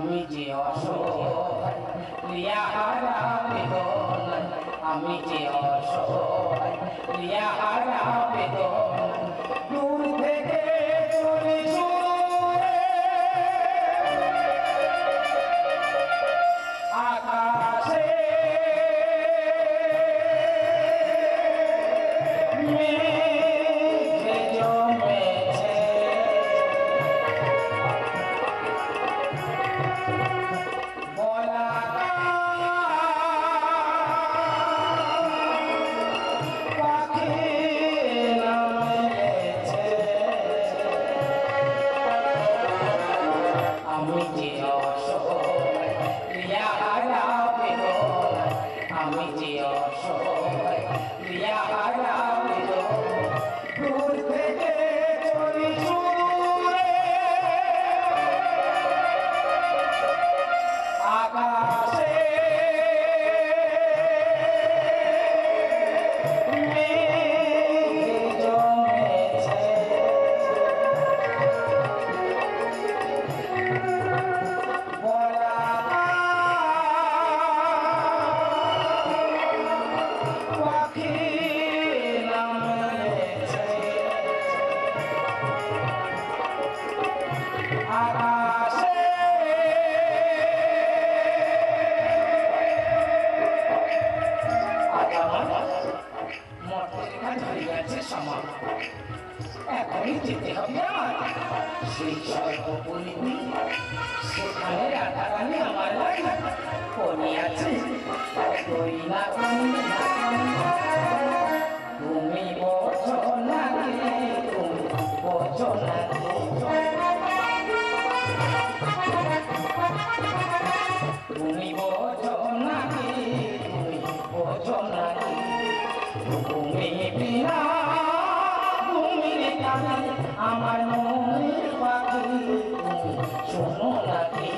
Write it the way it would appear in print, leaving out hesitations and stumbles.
আমি যে অসহায় প্রিয়াহারা বেদন, আমি যে অসহায় প্রিয়াহারা বেদন, দূর থেকে চলে আকাশে মেঘে জমেছে, আমি যে অসহায় প্রিয়াহারা বেদন, আমি যে অসহায় প্রিয়াহারা বেদন, দূর থেকে চলি সুদূরে আকাশে মেঘে জমেছে, এখনই যেতে হবে আমার সেই সর্বপরিণী, সেখানে রাধারানী আমার লাগে পড়ে আছে। তুমি বোঝো নাকি, তুমি বোঝো নাকি, তুমি বোঝো নাকি, তুমি বোঝো নাকি, তুমি বিনা আমার মনের পাখি, তুমি শোনো নাকি।